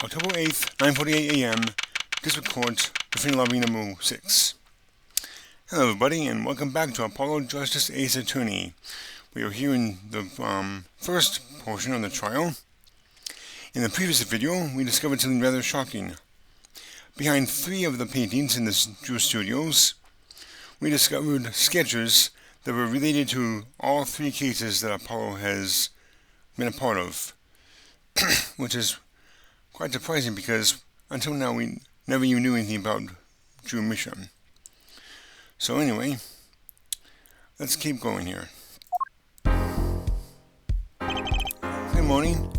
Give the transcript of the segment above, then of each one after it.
October 8th, 9:48 a.m., District Court, Defendant Lobby number 6. Hello everybody, and welcome back to Apollo Justice Ace Attorney. We are here in the first portion of the trial. In the previous video, we discovered something rather shocking. Behind 3 of the paintings in the Jewish studios, we discovered sketches that were related to all 3 cases that Apollo has been a part of, which is quite surprising because until now we never even knew anything about Vera Misham. So anyway, let's keep going here. Good morning.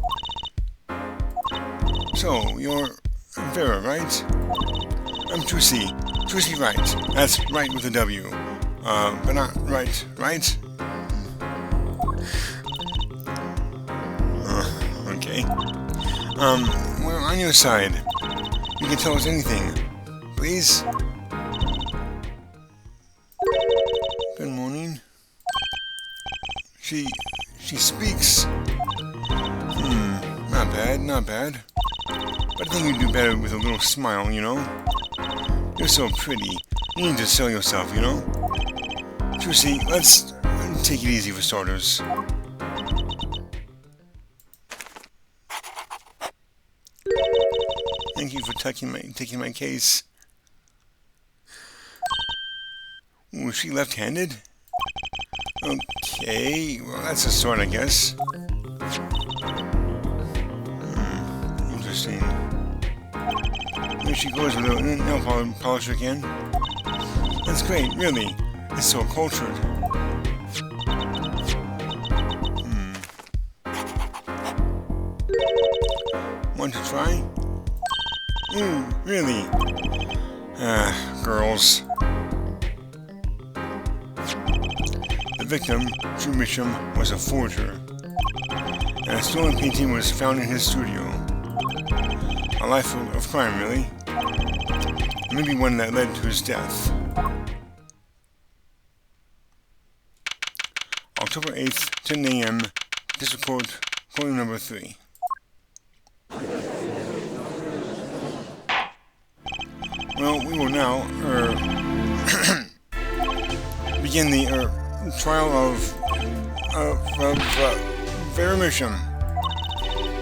So, you're Vera, right? I'm Trucy. Trucy Wright. That's right with a W. But not right, right? Okay. We're on your side. You can tell us anything. Please? Good morning. She speaks. Not bad, not bad. But I think you'd do better with a little smile, you know? You're so pretty. You need to sell yourself, you know? Trucy, let's take it easy for starters. Thank you for taking my case. Was she left-handed? Okay, well that's a start, I guess. Interesting. There she goes with a nail polish again. That's great, really. It's so cultured. Want to try? Really? Girls. The victim, Vera Misham, was a forger, and a stolen painting was found in his studio. A life of crime, really. Maybe one that led to his death. October 8th, 10 a.m., District Court, courtroom number 3. Well, we will now begin the trial of Vera Misham.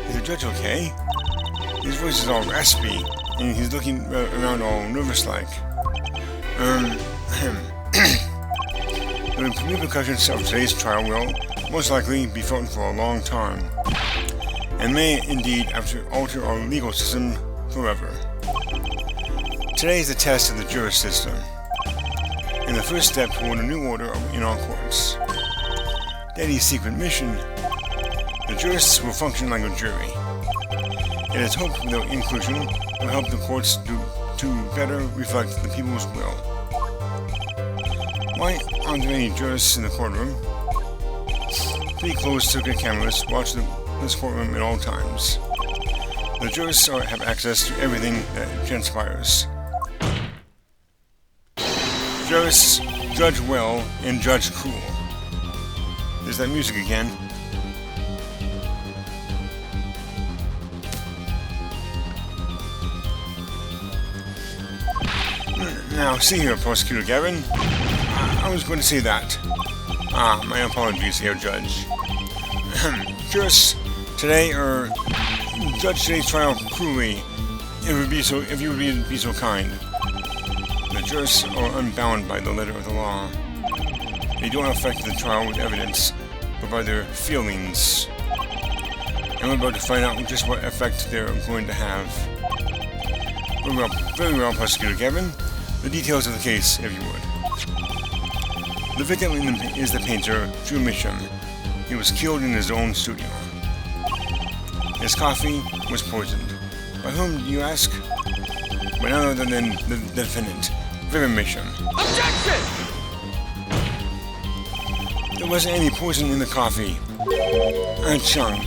Is the judge okay? His voice is all raspy, and he's looking around all nervous-like. The repercussions of today's trial will most likely be felt for a long time, and may indeed alter our legal system forever. Today is the test of the jury system, and the first step toward a new order in our courts. Daddy's secret mission: the jurists will function like a jury. It is hoped their inclusion will help the courts to better reflect the people's will. Why aren't there any jurists in the courtroom? 3 closed-circuit cameras watch this courtroom at all times. The jurists have access to everything that transpires. Jurists judge well and judge cool. There's that music again. Now, see here, Prosecutor Gavin. I was going to say that. My apologies here, Judge. Jurists today judge today's trial cruelly, if you would be so kind. The jurists are unbound by the letter of the law. They don't affect the trial with evidence, but by their feelings. And we're about to find out just what effect they're going to have. Very well, Prosecutor Gavin. The details of the case, if you would. The victim is the painter, Vera Misham. He was killed in his own studio. His coffee was poisoned. By whom, do you ask? By none other than the defendant, Vera Misham. Objection! There wasn't any poison in the coffee. Chung.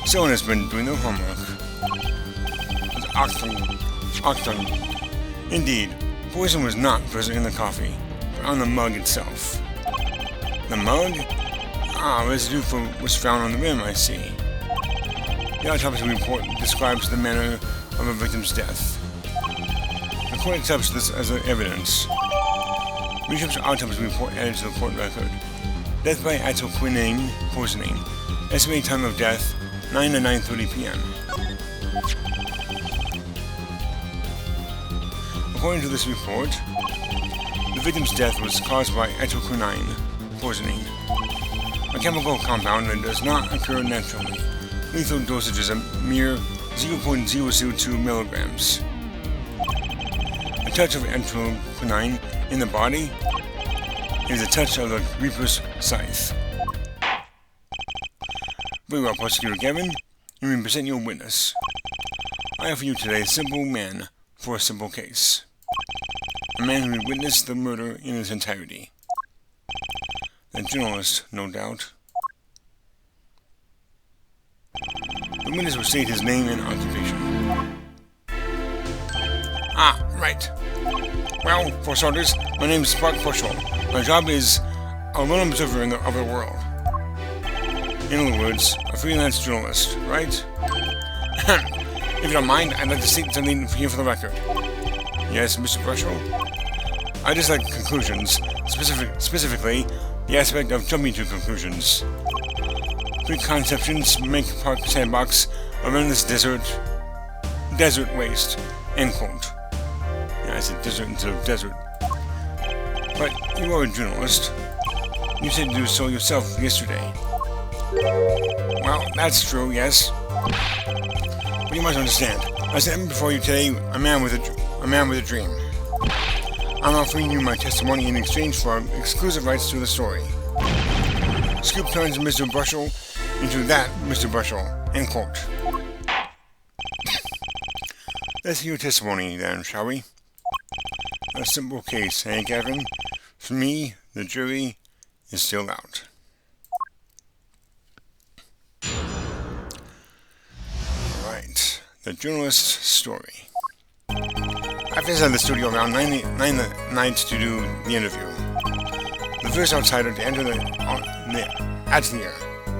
Someone has been doing their homework. Octung. Indeed, poison was not present in the coffee, but on the mug itself. The mug? Residue was found on the rim, I see. The autopsy report describes the manner of a victim's death. The court accepts this as evidence. Misham's autopsy report added to the court record. Death by acetylquinine poisoning. Estimated time of death, 9 to 9:30 p.m. According to this report, the victim's death was caused by acetylquinine poisoning, a chemical compound that does not occur naturally. Lethal dosage is a mere 0.002 milligrams. A touch of acetylquinine in the body is a touch of the reaper's scythe. Very well, Prosecutor Gavin, you may present your witness. I offer you today a simple man for a simple case. A man who witnessed the murder in its entirety. A journalist, no doubt. The witness will state his name and occupation. Ah, right. Well, for starters, my name is Spark Bushel. My job is a lone observer of the world. In other words, a freelance journalist, right? If you don't mind, I'd like to state something here for the record. Yes, Mr. Bushel? I dislike conclusions, specifically the aspect of jumping to conclusions. Preconceptions make park sandbox around this desert waste. End quote. Yeah, I said desert instead of desert. But you are a journalist. You said to do so yourself yesterday. Well, that's true, yes. But you must understand, I stand before you today a man with a dream. I'm offering you my testimony in exchange for exclusive rights to the story. Scoop turns Mr. Bushel into that Mr. Bushel. End quote. Let's hear your testimony then, shall we? A simple case, eh, Gavin? For me, the jury is still out. Alright, the journalist's story. I visited the studio around 9 at night to do the interview. The first outsider to enter the atelier.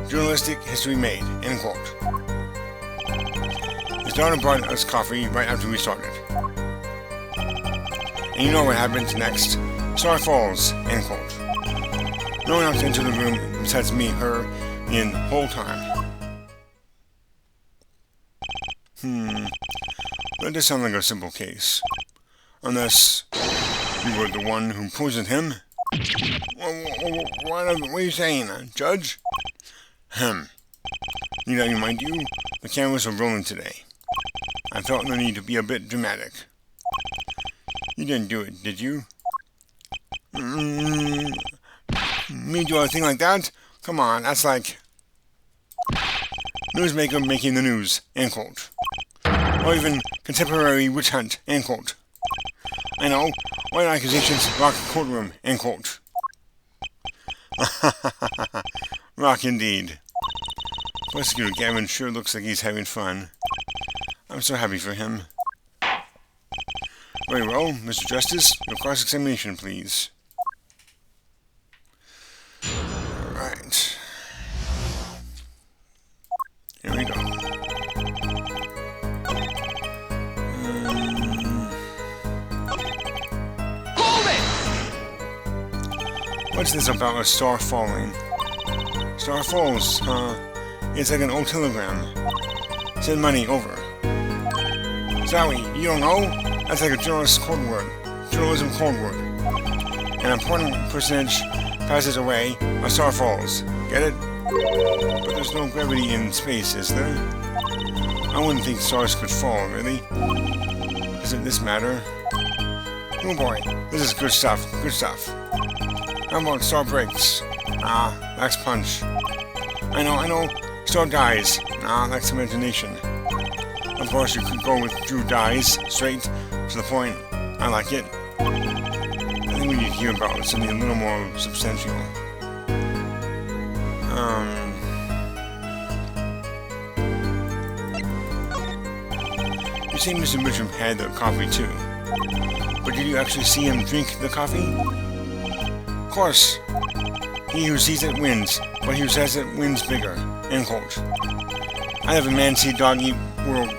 Journalistic history made. End quote. His daughter brought us coffee right after we started. And you know what happens next. Star falls. End quote. No one else entered the room besides me, her, in the whole time. That does sound like a simple case. Unless you were the one who poisoned him. What are you saying, Judge? Need I remind you, the cameras are rolling today. I felt the need to be a bit dramatic. You didn't do it, did you? Me do a thing like that? Come on, that's like newsmaker making the news, end quote. Or even contemporary witch hunt, end quote. I know, white accusations rock courtroom, end quote. Rock indeed. Prosecutor Gavin sure looks like he's having fun. I'm so happy for him. Very well, Mr. Justice, your cross-examination, please. Alright. Here we go. Hold it! What's this about a star falling? Star falls, it's like an old telegram. Send money over. Zowie, you don't know? That's like a journalist's code word. Journalism code word. An important personage passes away, a star falls. Get it? But there's no gravity in space, is there? I wouldn't think stars could fall, really. Doesn't this matter? Oh boy, this is good stuff, good stuff. How about star breaks? Ah, lacks punch. I know, star dies. Ah, lacks imagination. Of course, you could go with Drew dies, straight to the point. I like it. I think we need to hear about something a little more substantial. You say Mr. Misham had the coffee too. But did you actually see him drink the coffee? Of course. He who sees it wins, but he who says it wins bigger. End quote. I have a man see dog eat world.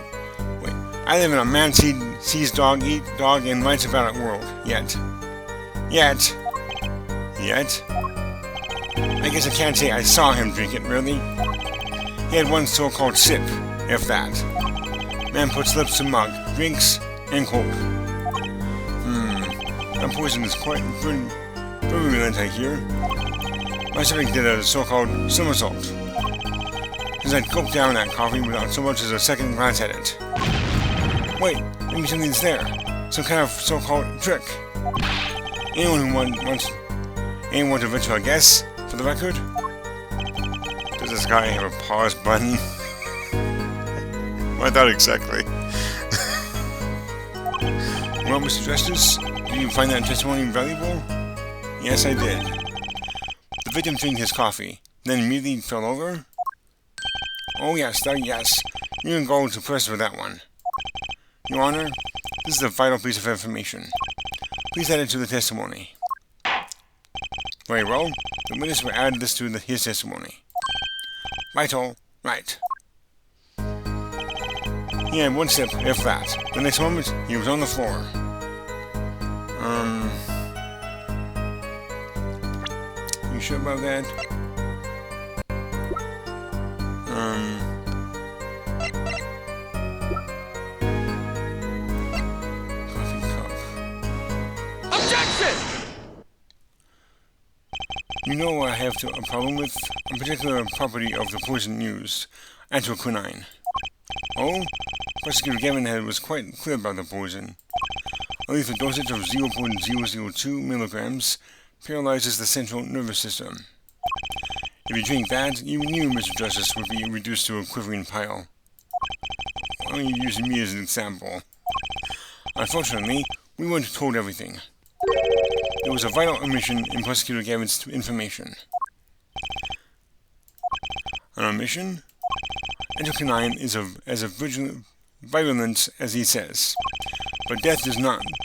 Wait, I live in a man sees dog, eat dog, and writes about it world. Yet. I guess I can't say I saw him drink it, really. He had one so-called sip, if that. Man puts lips to mug, drinks, and cold. That poison is quite virulent, I hear. My stomach did a so-called somersault, since I'd gulped down that coffee without so much as a second glance at it. Wait, maybe something's there. Some kind of so-called trick. Anyone want to venture a guess, for the record? Does this guy have a pause button? Well, not exactly. Well, Mr. Justice, do you find that testimony valuable? Yes, I did. The victim drank his coffee, then immediately fell over? Oh yes, yes. You can go to press for that one. Your Honor, this is a vital piece of information. Please add it to the testimony. Very well. The witness will add this to his testimony. Vital. Right. He had one sip, if that. The next moment, he was on the floor. You sure about that? Coffee cup. Objection! You know what I have a problem with? A particular property of the poison used, anthraquinine. Oh? Prosecutor Gavin was quite clear about the poison. A lethal dosage of 0.002 milligrams paralyzes the central nervous system. If you drink that, even you, Mr. Justice, would be reduced to a quivering pile. Why are you using me as an example? Unfortunately, we weren't told everything. There was a vital omission in Prosecutor Gavin's information. An omission? Anthraquinine is as virulent as he says, but death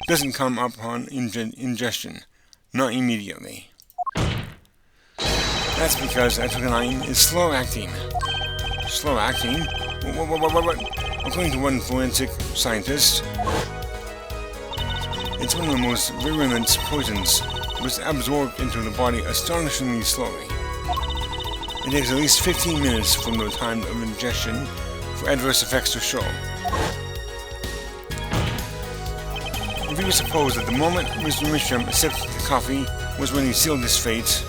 doesn't come upon ingestion, not immediately. That's because anthraquinine is slow-acting. Slow-acting? What? According to one forensic scientist, it's one of the most virulent poisons, but it's absorbed into the body astonishingly slowly. It takes at least 15 minutes from the time of ingestion for adverse effects to show. If we suppose that the moment Mr. Misham sipped the coffee was when he sealed his fate,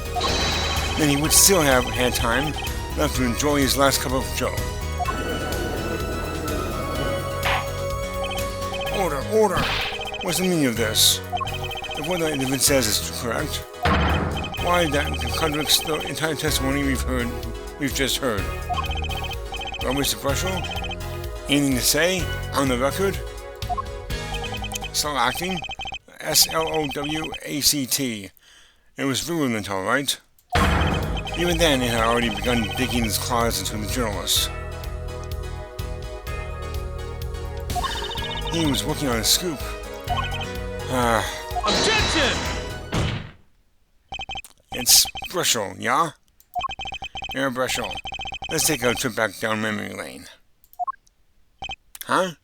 then he would still have had time left to enjoy his last cup of joe. Order! What's the meaning of this? If what the evidence says is correct, why that contradicts the entire testimony we've just heard. Well, Mr. Brushel, anything to say on the record? Slow acting? SLOWACT. It was virulent, all right. Even then, it had already begun digging its claws into the journalist. He was working on a scoop. Objection! It's Brushel, yeah? Vera Brushel, let's take a trip back down memory lane. Huh?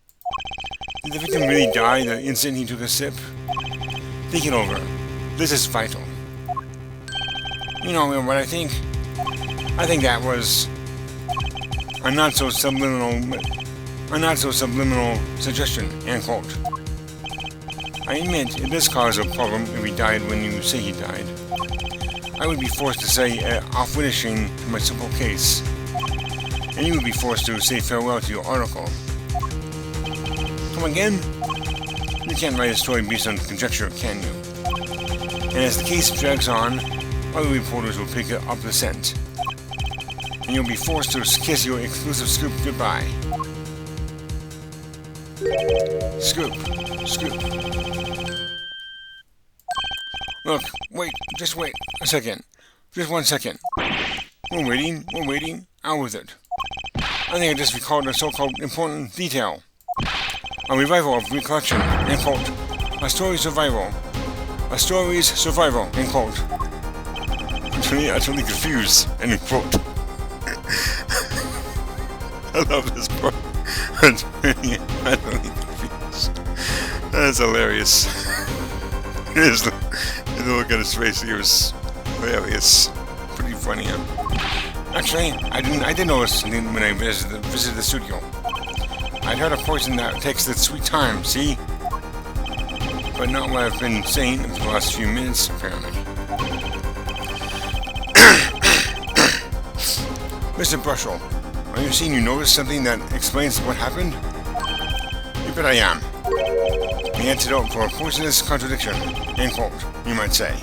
Did the victim really die the instant he took a sip? Think it over. This is vital. You know what I think? I think that was a not so subliminal suggestion, end quote. I admit, it does cause a problem if he died when you say he died. I would be forced to say off-finishing to my simple case, and you would be forced to say farewell to your article. Come again? You can't write a story based on conjecture, can you? And as the case drags on, other reporters will pick up the scent, and you'll be forced to kiss your exclusive scoop goodbye. Scoop. Look, just wait a second. Just 1 second. We're waiting. Out with it. I think I just recalled a so-called important detail. A revival of recollection, end quote. A story's survival, end quote. I'm totally confused, end quote. I love this part. I totally That's hilarious. His look at his face, he was hilarious. Pretty funny, huh? Actually, I did notice when I visited the studio. I'd heard a poison that takes the sweet time, see? But not what I've been saying for the last few minutes, apparently. Mr. Brushel, are you saying you noticed something that explains what happened? You bet I am. The antidote for a poisonous contradiction, end quote, you might say.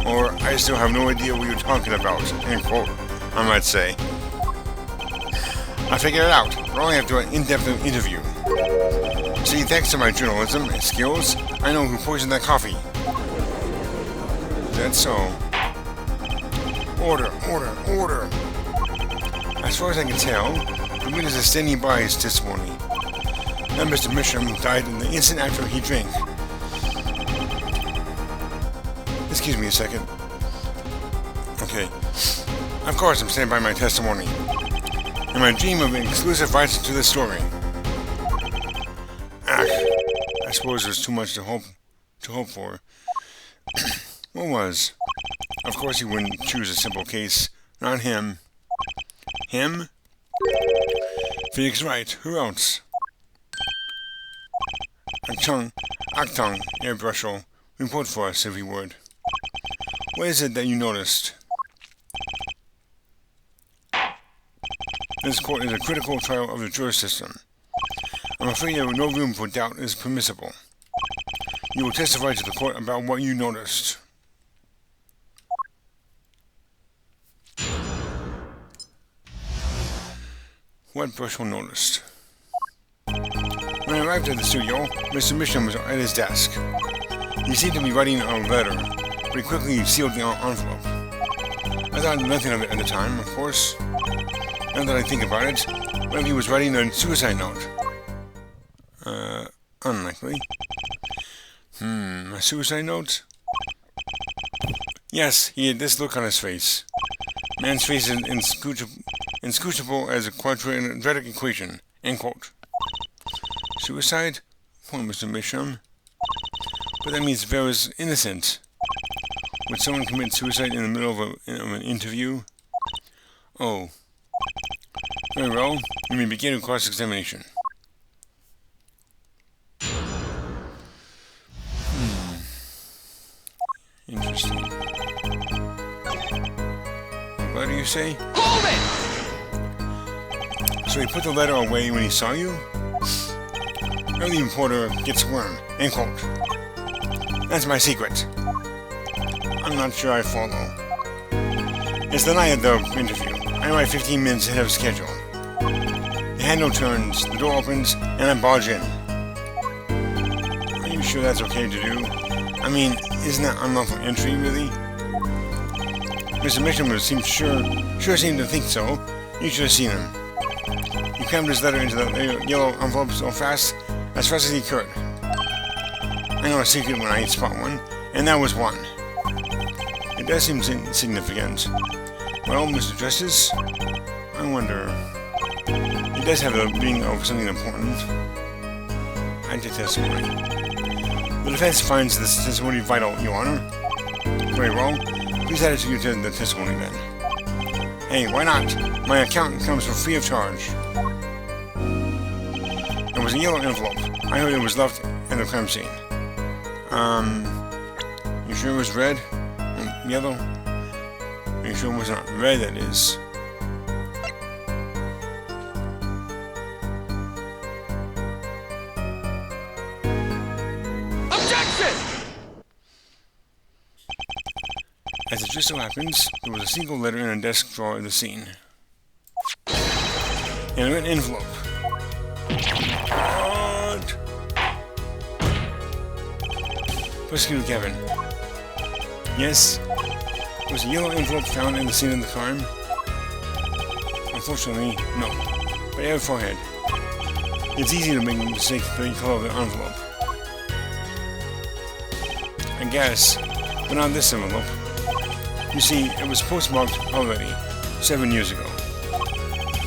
Or, I still have no idea what you're talking about, end quote, I might say. I figured it out, but only after an in-depth interview. See, thanks to my journalism skills, I know who poisoned that coffee. Is that so? Order, order, order! As far as I can tell, the witness is standing by his testimony. That Mr. Misham died in the instant after he drank. Excuse me a second. Okay. Of course I'm standing by my testimony. And my dream of exclusive rights to this story. I suppose there's too much to hope for. What was? Of course he wouldn't choose a simple case. Not him. Him? Phoenix Wright. Who else? Actung, Air Brushel. Report for us, if you would. What is it that you noticed? This court is a critical trial of the jury system. I'm afraid there no room for doubt is permissible. You will testify to the court about what you noticed. What Brushel noticed. When I arrived at the studio, Mr. Misham was at his desk. He seemed to be writing a letter, but he quickly sealed the envelope. I thought nothing of it at the time, of course. Now that I think about it, what if he was writing a suicide note? Unlikely. A suicide note? Yes, he had this look on his face. Man's face is inscrutable as a quadratic equation. End quote. Suicide? Poor Mr. Misham. But that means Vera's innocent. Would someone commit suicide in the middle of an interview? Oh. Very well. You may begin a cross-examination. Interesting. What do you say? Hold it! So he put the letter away when he saw you? Early reporter gets worm. End quote. That's my secret. I'm not sure I follow. It's the night of the interview. I arrived 15 minutes ahead of schedule. The handle turns, the door opens, and I barge in. Are you sure that's okay to do? I mean, isn't that unlawful entry, really? Mr. Misham sure seemed to think so. You should have seen him. He crammed his letter into the yellow envelope so fast as he could. I know a secret when I spot one, and that was one. It does seem significant. Well, Mr. Justice, I wonder. It does have the meaning of something important. I did testimony. The defense finds this testimony vital, Your Honor. Very well. Please add it to the testimony then. Hey, why not? My account comes for free of charge. It was a yellow envelope. I heard it was left at the crime scene. You sure it was red? Yellow? Are you sure it was not red, that is? Objection! As it just so happens, there was a single letter in a desk drawer of the scene. And an envelope. What? Prosecutor Kevin. Yes? Was a yellow envelope found in the scene of the crime? Unfortunately, no. But I have a forehead. It's easy to make a mistake for the color of the envelope. I guess, but not this envelope. You see, it was postmarked already, 7 years ago.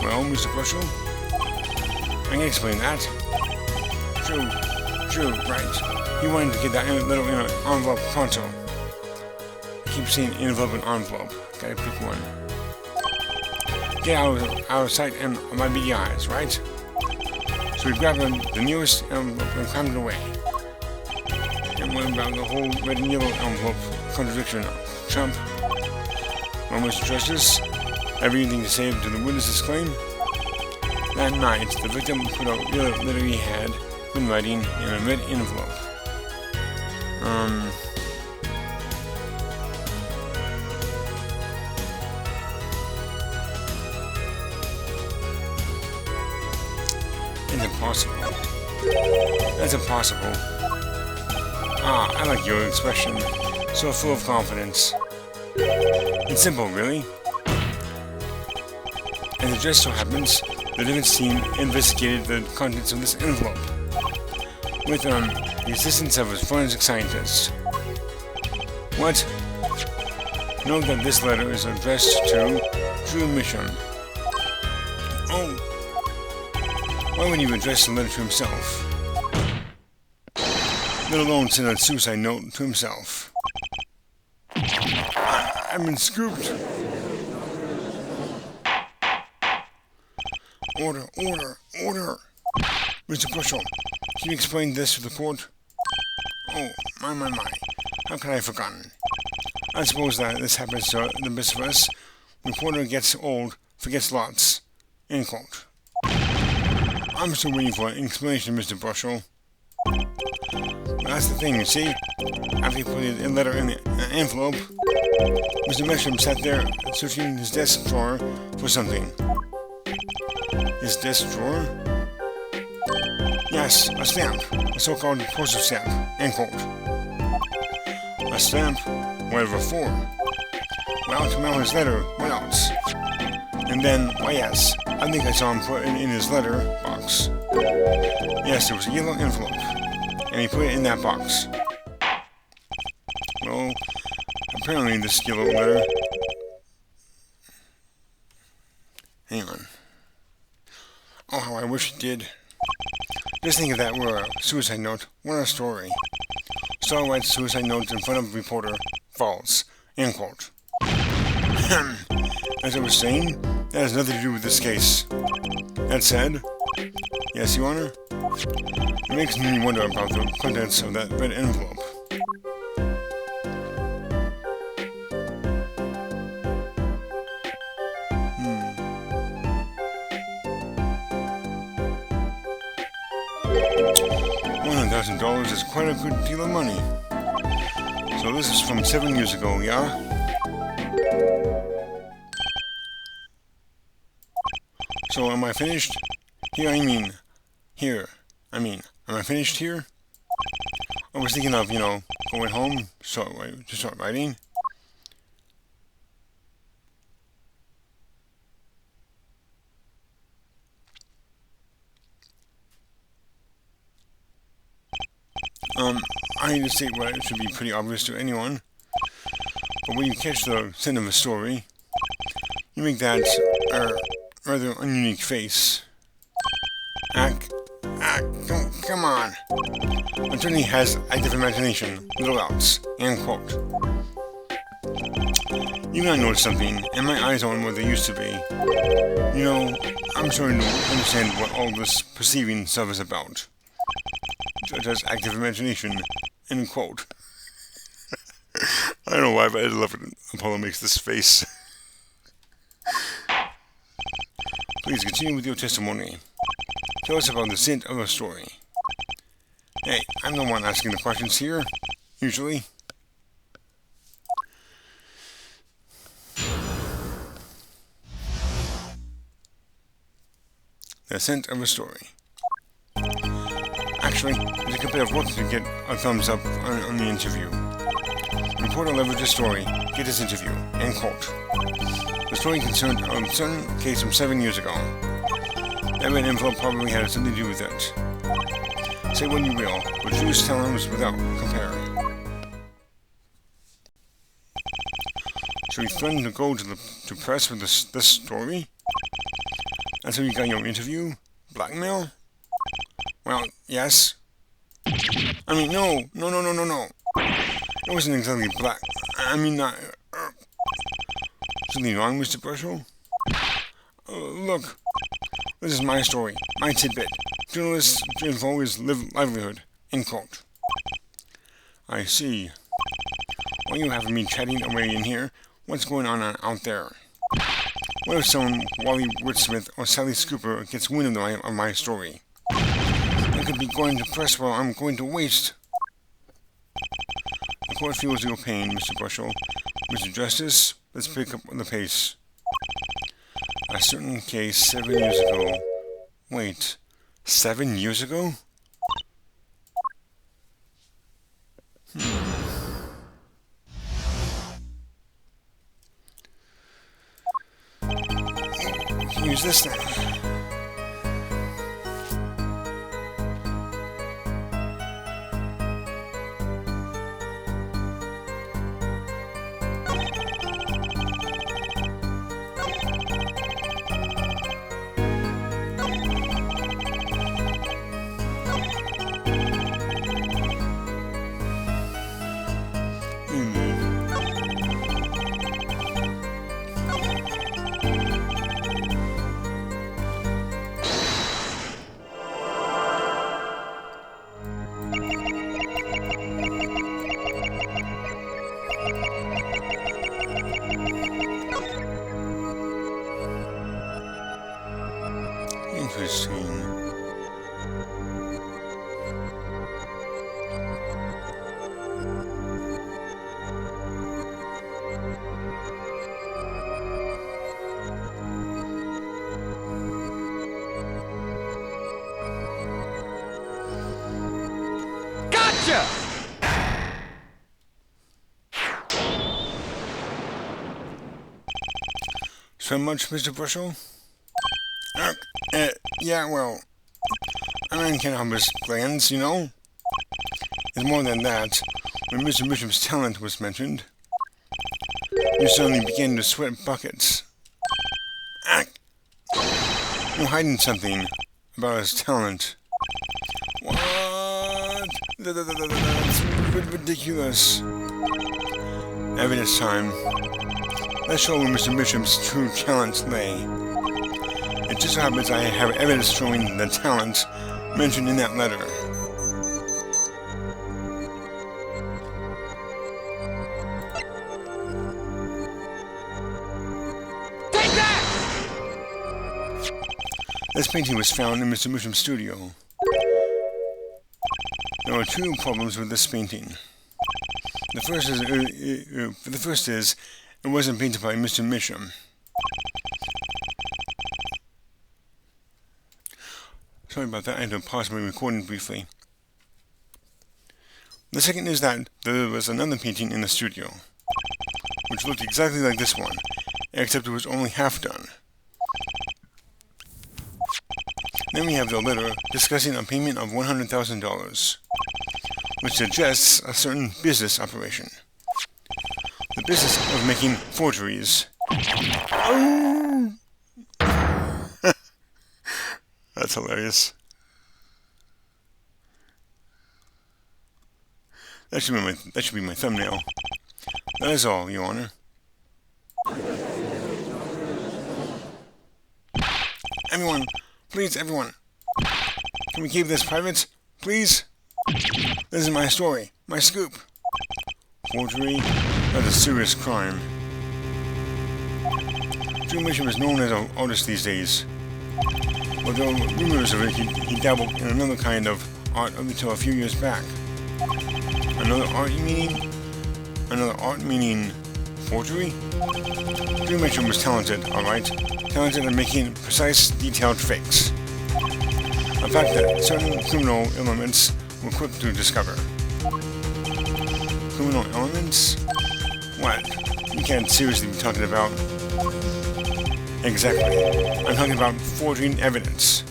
Well, Mr. Brushel? I can explain that. True, right. He wanted to get that little envelope pronto. I keep saying envelope and envelope. Gotta pick one. Get out of sight and my beady eyes, right? So we grab the nearest envelope and crammed it away. And what about the whole red and yellow envelope contradiction? Trump? Well, Mr. Justice, have anything to say to the witness's claim? That night, the victim put a letter he had been writing in a red envelope. It's impossible. That's impossible. Ah, I like your expression. So full of confidence. It's simple, really. And it just so happens, the defense team investigated the contents of this envelope with the assistance of a forensic scientist. What? Note that this letter is addressed to Vera Misham. Oh. Why would he address the letter to himself? Let alone send a suicide note to himself. I've been scooped. Order, order, order. Mr. Bushel, can you explain this to the court? Oh, my. How could I have forgotten? I suppose that this happens to the best of us. Reporter gets old, forgets lots. End quote. I'm still waiting for an explanation, Mr. Bushel. Well, that's the thing, you see? After he put a letter in an envelope, Mr. Misham sat there searching his desk drawer for something. His desk drawer? Yes, a stamp. A so-called postal stamp. End quote. A stamp? Whatever for? Well, to mail his letter. What else? And then, why yes, I think I saw him put it in his letter box. Yes, there was a yellow envelope. And he put it in that box. Well, apparently this yellow letter... Hang on. Oh, how I wish it did. Just think if that were a suicide note. What a story. Star writes suicide note in front of reporter. False. End quote. As I was saying, that has nothing to do with this case. That said, yes, Your Honor, it makes me wonder about the contents of that red envelope. $100,000 is quite a good deal of money. So this is from 7 years ago, yeah? So am I finished? Am I finished here? I was thinking of, going home to start writing. I need to state what it should be pretty obvious to anyone. But when you catch the scent of a story, you make that rather ununique face. Come on. Attorney has active imagination, little else. End quote. You gotta notice something, and my eyes aren't what they used to be. I'm starting to understand what all this perceiving stuff is about. Judge has active imagination. End quote. I don't know why, but I love it. Apollo makes this face. Please continue with your testimony. Tell us about the scent of a story. Hey, I'm the one asking the questions here, usually. The scent of a story. Actually, it took a bit of work to get a thumbs up on the interview. Reporter leveraged a story, get this interview, end quote. The story concerned a certain case from 7 years ago. That red envelope probably had something to do with it. Say what you will, but Jews tell him without comparing. So you threatened to go to press with this story? That's how you got your interview? Blackmail? Well, yes. I mean, no, no, no, no, no, no. It wasn't exactly black. I mean, not... something wrong, Mr. Brushel? Look, this is my story, my tidbit. Journalists' info is livelihood. End quote. I see. Why are you having me chatting away in here? What's going on out there? What if someone, Wally Woodsmith or Sally Scooper, gets wind of my story? They could be going to press while I'm going to waste. The court feels your pain, Mr. Brushel. Mr. Justice, let's pick up the pace. A certain case 7 years ago. Wait, 7 years ago? Use this then. Interesting. Gotcha! So much, Mr. Brushel? Yeah, well, a man can't help his plans, you know? It's more than that. When Mr. Misham's talent was mentioned, you suddenly began to sweat buckets. You're hiding something about his talent. What? That's ridiculous. Evidence time. Let's show where Mr. Misham's true talents lay. It just so happens I have evidence showing the talent mentioned in that letter. Take that! This painting was found in Mr. Misham's studio. There are two problems with this painting. The first is it wasn't painted by Mr. Misham. Sorry about that, I had to pause my recording briefly. The second is that there was another painting in the studio, which looked exactly like this one, except it was only half done. Then we have the letter discussing a payment of $100,000, which suggests a certain business operation. The business of making forgeries. Oh! That's hilarious. That should be my thumbnail. That is all, Your Honor. Everyone, please, everyone. Can we keep this private, please? This is my story, my scoop. Forgery, that's a serious crime. Joe Misham is known as an artist these days. Although rumors of it, he dabbled in another kind of art up until a few years back. Another art, you mean? Another art meaning forgery? Joe Misham was talented, alright? Talented at making precise, detailed fakes. A fact that certain criminal elements were quick to discover. Criminal elements? What? You can't seriously be talking about... Exactly. I'm talking about forging evidence.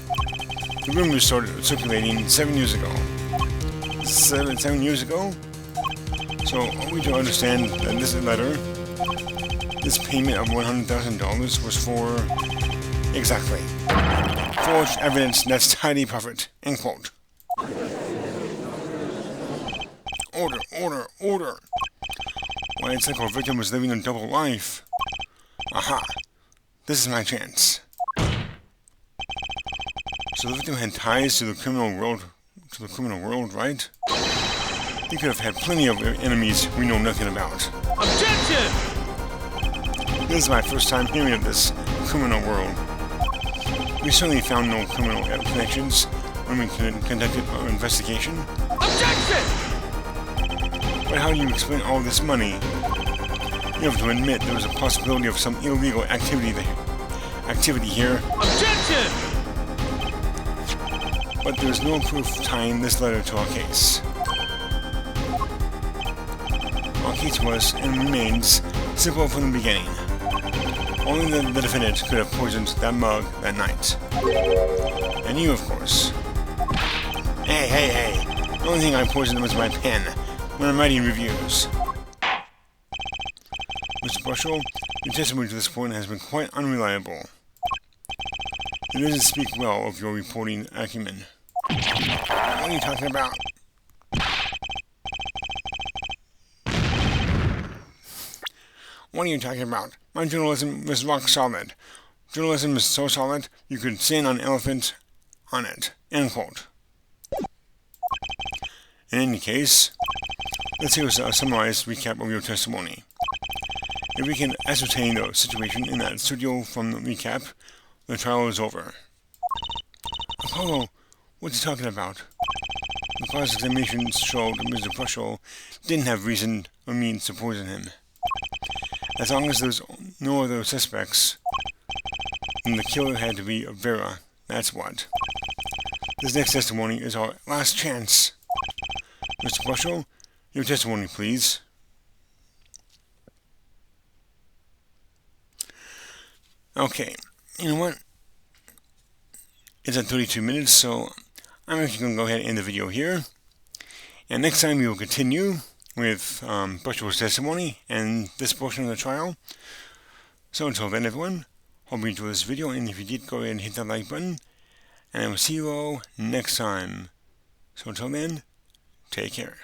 The rumors started circulating 7 years ago. Seven years ago? So, are we to understand that this letter, this payment of $100,000 was for... Exactly. Forged evidence that's tidy profit. End quote. Order, order, order! Why, it's like our victim was living a double life. Aha! This is my chance. So the victim had ties to the criminal world, right? He could have had plenty of enemies we know nothing about. Objection! This is my first time hearing of this criminal world. We certainly found no criminal connections when we conducted our investigation. Objection! But how do you explain all this money? You have to admit there was a possibility of some illegal activity here. Objection! But there is no proof tying this letter to our case. Our case was, and remains, simple from the beginning. Only the defendant could have poisoned that mug that night. And you, of course. Hey! The only thing I poisoned was my pen when I'm writing reviews. Mr. Bushel, your testimony to this point has been quite unreliable. It doesn't speak well of your reporting acumen. What are you talking about? What are you talking about? My journalism is rock solid. Journalism is so solid, you could stand on an elephant on it. End quote. In any case, let's hear a summarized recap of your testimony. If we can ascertain the situation in that studio from the recap, the trial is over. Apollo, what's he talking about? The cross-examination showed Mr. Bushel didn't have reason or means to poison him. As long as there's no other suspects, then the killer had to be Vera, that's what. This next testimony is our last chance. Mr. Bushel, your testimony, please. Okay, you know what? It's at 32 minutes, so I'm actually going to go ahead and end the video here. And next time we will continue with Bushel's testimony and this portion of the trial. So until then, everyone, hope you enjoyed this video, and if you did, go ahead and hit that like button, and I will see you all next time. So until then, take care.